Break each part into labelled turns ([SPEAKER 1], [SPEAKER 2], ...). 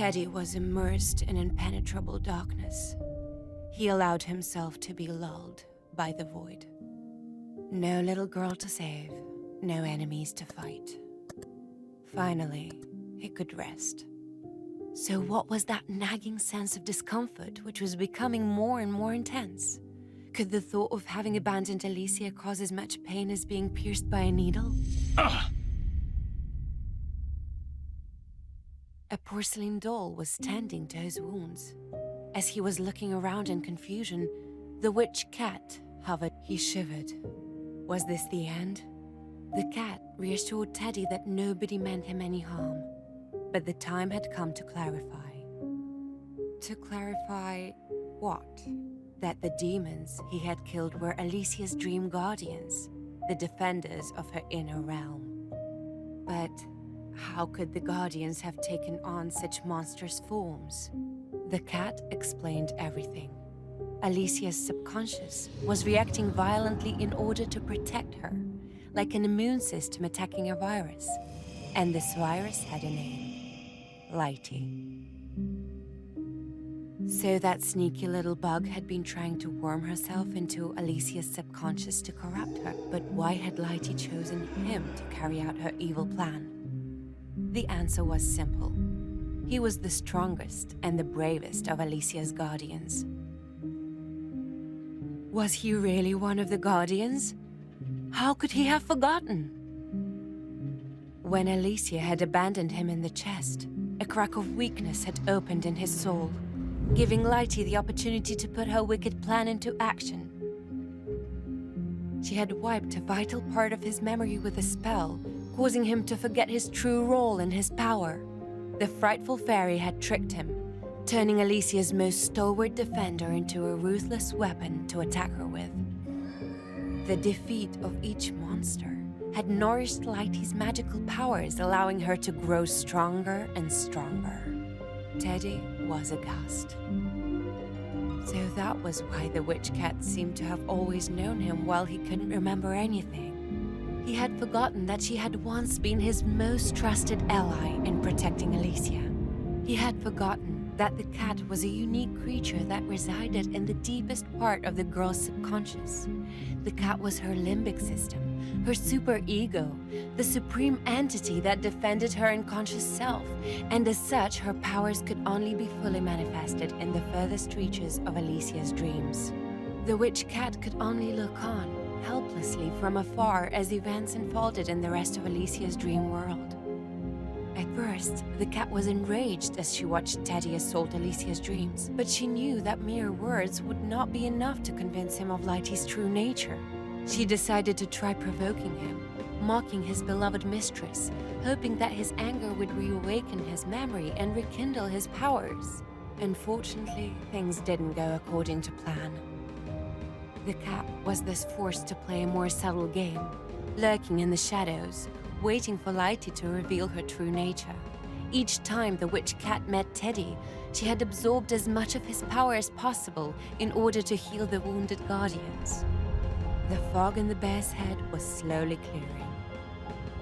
[SPEAKER 1] Teddy was immersed in impenetrable darkness. He allowed himself to be lulled by the void. No little girl to save, no enemies to fight. Finally, he could rest. So what was that nagging sense of discomfort which was becoming more and more intense? Could the thought of having abandoned Alicia cause as much pain as being pierced by a needle? A porcelain doll was tending to his wounds. As he was looking around in confusion, the witch cat hovered. He shivered. Was this the end? The cat reassured Teddy that nobody meant him any harm. But the time had come to clarify. To clarify what? That the demons he had killed were Alicia's dream guardians, the defenders of her inner realm. But how could the guardians have taken on such monstrous forms? The cat explained everything. Alicia's subconscious was reacting violently in order to protect her, like an immune system attacking a virus. And this virus had a name: Lighty. So that sneaky little bug had been trying to worm herself into Alicia's subconscious to corrupt her. But why had Lighty chosen him to carry out her evil plan? The answer was simple. He was the strongest and the bravest of Alicia's guardians. Was he really one of the guardians? How could he have forgotten? When Alicia had abandoned him in the chest, a crack of weakness had opened in his soul, giving Lighty the opportunity to put her wicked plan into action. She had wiped a vital part of his memory with a spell, causing him to forget his true role and his power. The frightful fairy had tricked him, turning Alicia's most stalwart defender into a ruthless weapon to attack her with. The defeat of each monster had nourished Lighty's magical powers, allowing her to grow stronger and stronger. Teddy was aghast. So that was why the witch cat seemed to have always known him while he couldn't remember anything. He had forgotten that she had once been his most trusted ally in protecting Alicia. He had forgotten that the cat was a unique creature that resided in the deepest part of the girl's subconscious. The cat was her limbic system, her superego, the supreme entity that defended her unconscious self, and as such, her powers could only be fully manifested in the furthest reaches of Alicia's dreams. The witch cat could only look on, helplessly from afar as events unfolded in the rest of Alicia's dream world. At first, the cat was enraged as she watched Teddy assault Alicia's dreams, but she knew that mere words would not be enough to convince him of Lighty's true nature. She decided to try provoking him, mocking his beloved mistress, hoping that his anger would reawaken his memory and rekindle his powers. Unfortunately, things didn't go according to plan. The cat was thus forced to play a more subtle game, lurking in the shadows, waiting for Lighty to reveal her true nature. Each time the witch cat met Teddy, she had absorbed as much of his power as possible in order to heal the wounded guardians. The fog in the bear's head was slowly clearing.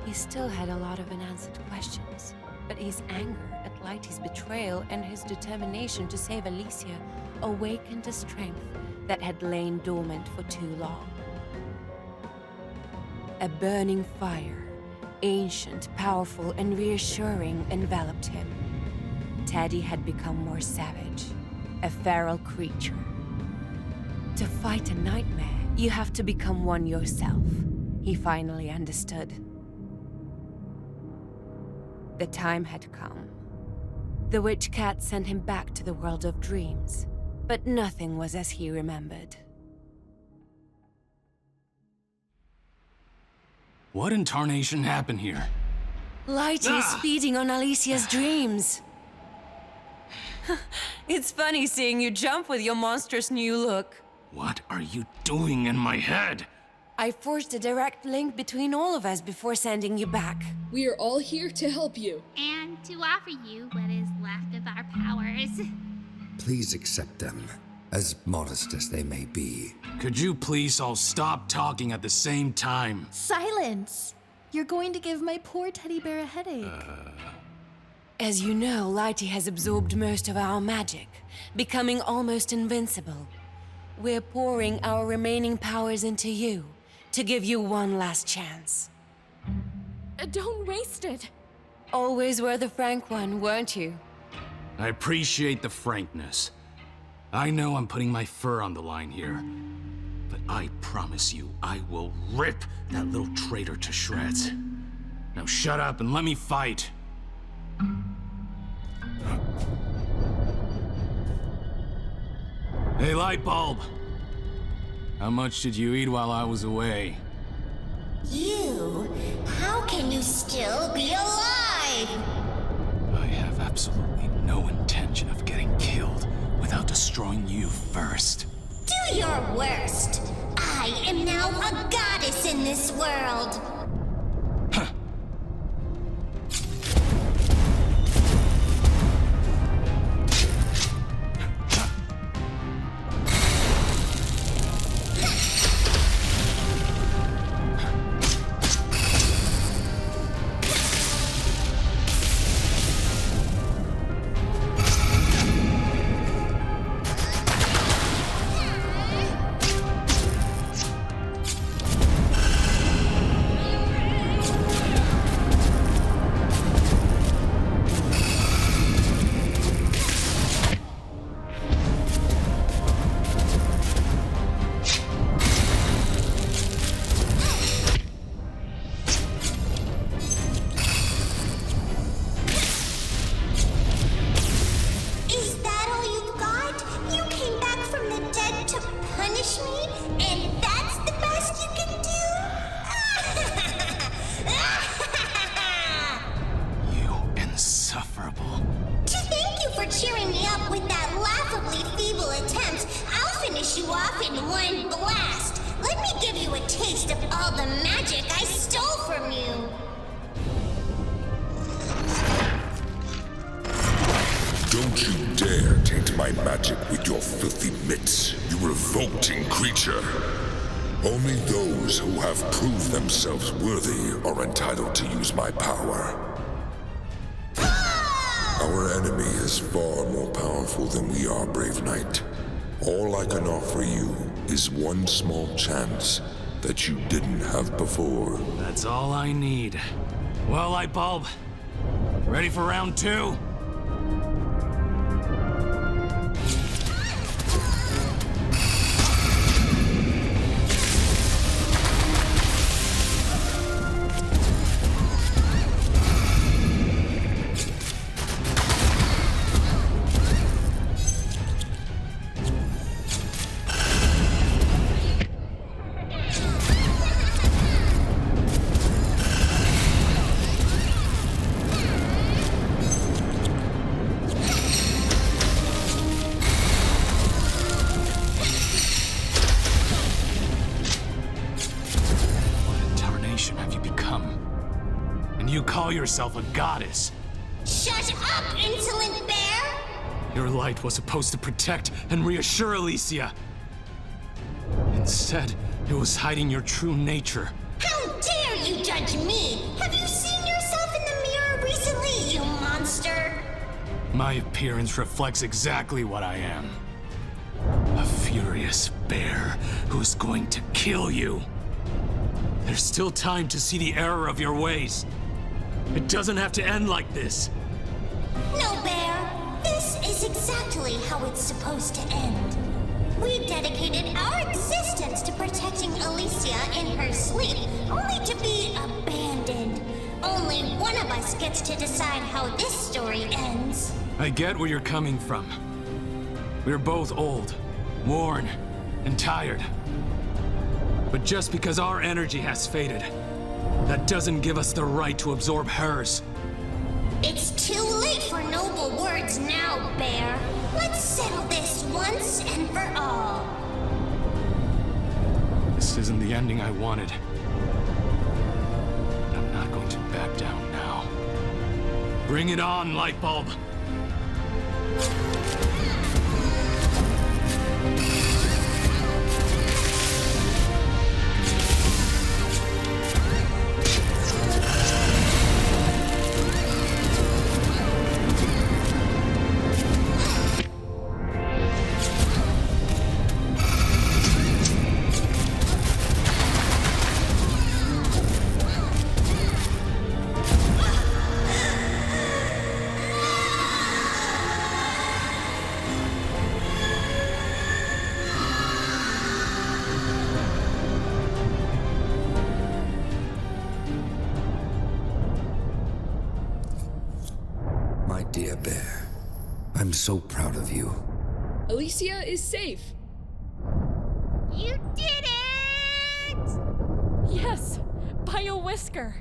[SPEAKER 1] He still had a lot of unanswered questions, but his anger at Lighty's betrayal and his determination to save Alicia awakened a strength that had lain dormant for too long. A burning fire, ancient, powerful, and reassuring, enveloped him. Teddy had become more savage, a feral creature. To fight a nightmare, you have to become one yourself, he finally understood. The time had come. The witch cat sent him back to the world of dreams, but nothing was as he remembered.
[SPEAKER 2] What in tarnation happened here?
[SPEAKER 1] Lighty is feeding on Alicia's dreams. It's funny seeing you jump with your monstrous new look.
[SPEAKER 2] What are you doing in my head?
[SPEAKER 1] I forged a direct link between all of us before sending you back.
[SPEAKER 3] We are all here to help you.
[SPEAKER 4] And to offer you what is left of our powers.
[SPEAKER 5] Please accept them, as modest as they may be.
[SPEAKER 2] Could you please all stop talking at the same time?
[SPEAKER 6] Silence! You're going to give my poor teddy bear a headache.
[SPEAKER 1] As you know, Lighty has absorbed most of our magic, becoming almost invincible. We're pouring our remaining powers into you, to give you one last chance.
[SPEAKER 3] Don't waste it.
[SPEAKER 1] Always were the frank one, weren't you?
[SPEAKER 2] I appreciate the frankness. I know I'm putting my fur on the line here, but I promise you, I will rip that little traitor to shreds. Now shut up and let me fight. Hey, Lightbulb. How much did you eat while I was away?
[SPEAKER 6] You? How can you still be alive?
[SPEAKER 2] I have absolutely no intention of getting killed without destroying you first.
[SPEAKER 6] Do your worst. I am now a goddess in this world.
[SPEAKER 7] Don't you dare taint my magic with your filthy mitts, you revolting creature. Only those who have proved themselves worthy are entitled to use my power. Our enemy is far more powerful than we are, brave knight. All I can offer you is one small chance that you didn't have before.
[SPEAKER 2] That's all I need. Well, Lightbulb, ready for round two? You call yourself a goddess.
[SPEAKER 6] Shut up, insolent bear!
[SPEAKER 2] Your light was supposed to protect and reassure Alicia. Instead, it was hiding your true nature.
[SPEAKER 6] How dare you judge me? Have you seen yourself in the mirror recently, you monster?
[SPEAKER 2] My appearance reflects exactly what I am. A furious bear who's going to kill you. There's still time to see the error of your ways. It doesn't have to end like this.
[SPEAKER 6] No, Bear. This is exactly how it's supposed to end. We dedicated our existence to protecting Alicia in her sleep, only to be abandoned. Only one of us gets to decide how this story ends.
[SPEAKER 2] I get where you're coming from. We're both old, worn, and tired. But just because our energy has faded, that doesn't give us the right to absorb hers.
[SPEAKER 6] It's too late for noble words now, Bear. Let's settle this once and for all.
[SPEAKER 2] This isn't the ending I wanted. But I'm not going to back down now. Bring it on, Lightbulb!
[SPEAKER 5] so proud of you.
[SPEAKER 3] Alicia is safe.
[SPEAKER 4] You did it!
[SPEAKER 3] Yes, by a whisker.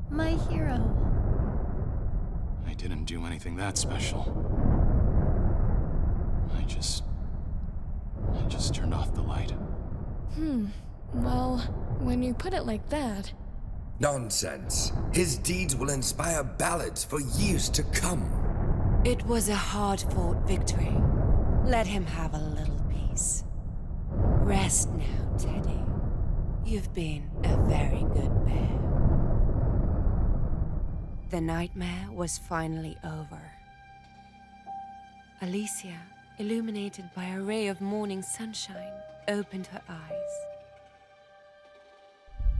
[SPEAKER 8] My hero.
[SPEAKER 2] I didn't do anything that special. I just turned off the light.
[SPEAKER 3] Well, when you put it like that...
[SPEAKER 5] Nonsense. His deeds will inspire ballads for years to come.
[SPEAKER 1] It was a hard-fought victory. Let him have a little peace. Rest now, Teddy. You've been a very good bear. The nightmare was finally over. Alicia, illuminated by a ray of morning sunshine, opened her eyes.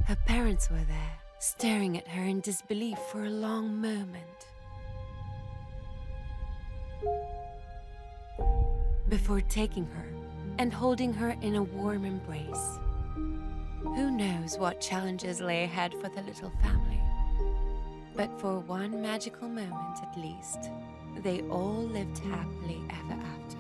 [SPEAKER 1] Her parents were there, staring at her in disbelief for a long moment. Before taking her and holding her in a warm embrace. Who knows what challenges lay ahead for the little family? But for one magical moment at least, they all lived happily ever after.